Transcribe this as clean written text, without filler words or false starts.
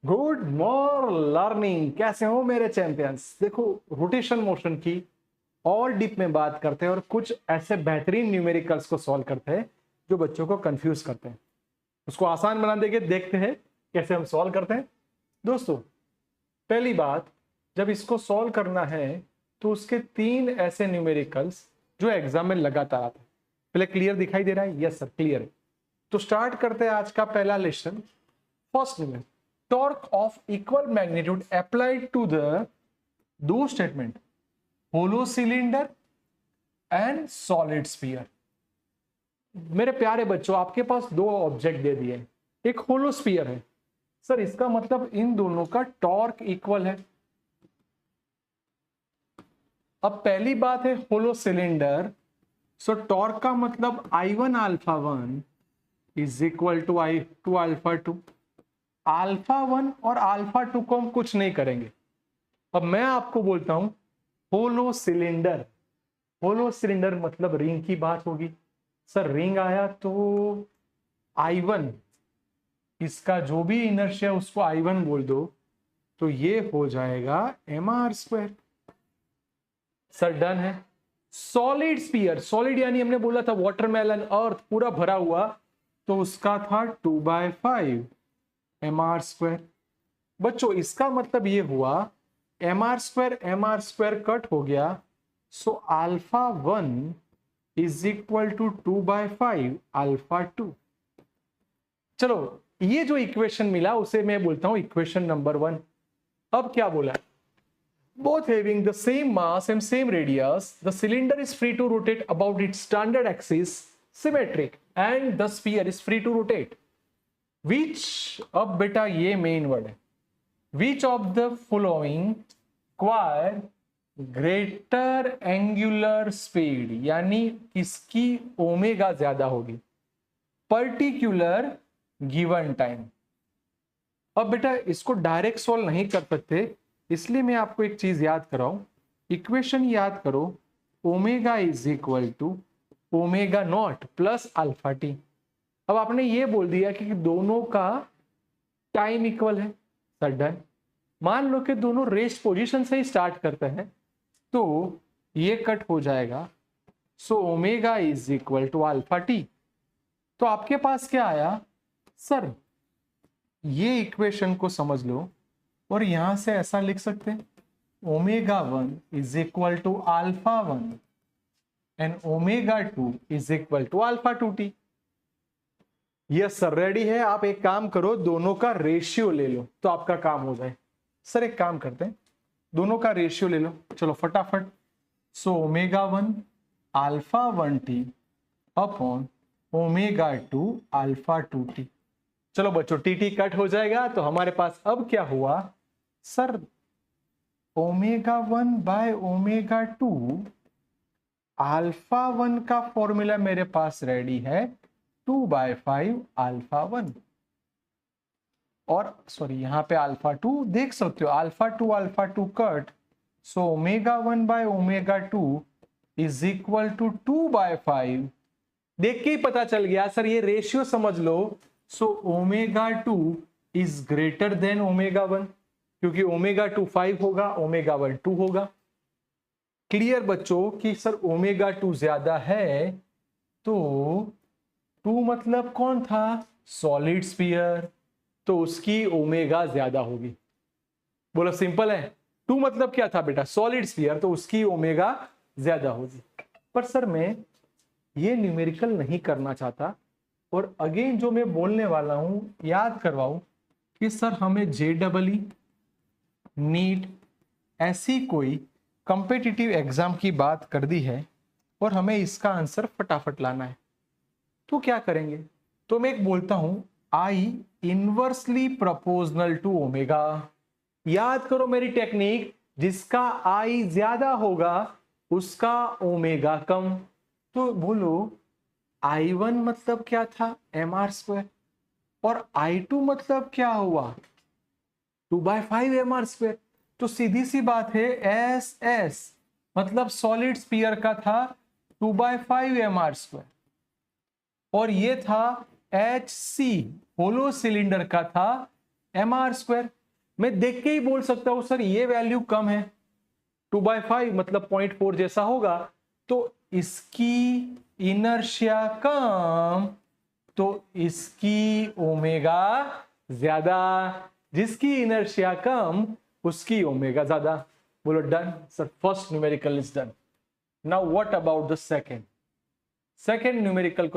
Good more learning. कैसे हो मेरे चैंपियंस। देखो, रोटेशन मोशन की और डीप में बात करते हैं और कुछ ऐसे बेहतरीन न्यूमेरिकल्स को सॉल्व करते हैं जो बच्चों को कंफ्यूज करते हैं। उसको आसान बना देंगे, देखते हैं कैसे हम सॉल्व करते हैं। दोस्तों, पहली बात, जब इसको सॉल्व करना है तो उसके तीन ऐसे न्यूमेरिकल्स जो एग्जाम में लगातार आते हैं। पहले क्लियर दिखाई दे रहा है? यस सर, क्लियर है। तो स्टार्ट करते हैं आज का पहला lesson. First numerical, torque of equal magnitude applied to the दो statement, hollow cylinder and solid sphere. मेरे प्यारे बच्चों, आपके पास दो ऑब्जेक्ट दे दिए, एक होलो स्फीयर है। सर इसका मतलब इन दोनों का टॉर्क इक्वल है। अब पहली बात है होलो सिलेंडर, सो टॉर्क का मतलब I1 alpha 1 is equal to I2 alpha 2। Alpha 1 और अल्फा 2 को हम कुछ नहीं करेंगे। अब मैं आपको बोलता हूं होलो सिलेंडर। होलो सिलेंडर मतलब रिंग की बात होगी। सर रिंग आया तो I1, इसका जो भी इनर्शिया उसको I1 बोल दो, तो ये हो जाएगा mr²। सर डन है। सॉलिड स्फीयर, सॉलिड यानी हमने बोला था वाटरमेलन, अर्थ पूरा भरा हुआ, तो उसका था 2/5 mr²। बच्चों इसका मतलब ये हुआ mr² कट हो गया, so alpha 1 is equal to 2/5 alpha 2। चलो, ये जो इक्वेशन मिला उसे मैं बोलता हूं इक्वेशन नंबर 1। अब क्या बोला? both having the same mass and same radius, the cylinder is free to rotate about its standard axis symmetric and the sphere is free to rotate which, अब बेटा ये मेन वर्ड है, which of the following require greater angular speed, यानी किसकी omega ज्यादा होगी particular given time. अब बेटा इसको डायरेक्ट सॉल्व नहीं कर सकते, इसलिए मैं आपको एक चीज याद कराऊं। इक्वेशन याद करो, omega is equal to omega naught plus alpha T. अब आपने ये बोल दिया कि दोनों का टाइम इक्वल है। Sir done. मान लो कि दोनों रेस्ट पोजीशन से ही स्टार्ट करते हैं, तो ये कट हो जाएगा, so omega is equal to alpha T. तो आपके पास क्या आया? सर ये इक्वेशन को समझ लो और यहां से ऐसा लिख सकते हैं, omega 1 is equal to alpha 1 and omega 2 is equal to alpha 2t। Yes sir, ready है। आप एक काम करो, दोनों का रेशियो ले लो तो आपका काम हो जाए। सर एक काम करते हैं, दोनों का रेशियो ले लो, चलो फटाफट। सो omega 1 alpha 1t upon omega 2 alpha 2t। चलो बच्चों, टी कट हो जाएगा, तो हमारे पास अब क्या हुआ? Sir omega 1 by omega 2, alpha 1 का फॉर्मूला मेरे पास रेडी है 2/5 अल्फा 1, और सॉरी यहां पे अल्फा 2 देख सकते हो, alpha 2 cut, so omega 1 by omega 2 is equal to 2/5। देख के ही पता चल गया सर, ये रेशियो समझ लो। So omega 2 is greater than omega 1, क्योंकि ओमेगा 2 5 होगा, ओमेगा 1 2 होगा। क्लियर बच्चों कि सर ओमेगा 2 ज्यादा है, तो 2 मतलब कौन था? सॉलिड स्फीयर, तो उसकी ओमेगा ज्यादा होगी। बोलो सिंपल है। 2 मतलब क्या था बेटा? सॉलिड स्फीयर, तो उसकी ओमेगा ज्यादा होगी। पर सर मैं ये न्यूमेरिकल नहीं करना चाहता, और अगेन जो मैं बोलने वाला हूं याद करवाऊं कि सर हमें JEE, नीट ऐसी कोई कॉम्पिटिटिव एग्जाम की बात कर दी है और हमें इसका आंसर फटाफट लाना है, तो क्या करेंगे? तो मैं एक बोलता हूं, I inversely proportional to omega. याद करो मेरी टेक्निक, जिसका I ज्यादा होगा उसका ओमेगा कम। तो बोलो I1 मतलब क्या था? mr², और I2 मतलब क्या हुआ? 2/5 mr²। तो सीधी सी बात है, SS मतलब सॉलिड स्फीयर का था 2/5 mr², और ये था HC होलो सिलेंडर का था mr²। मैं देख के ही बोल सकता हूं सर ये वैल्यू कम है, 2/5 मतलब 0.4 जैसा होगा, तो इसकी इनर्शिया कम, तो इसकी ओमेगा ज्यादा। जिसकी इनर्शिया कम उसकी ओमेगा ज्यादा। बोलो done sir, first numerical is done. Now what about the second numerical को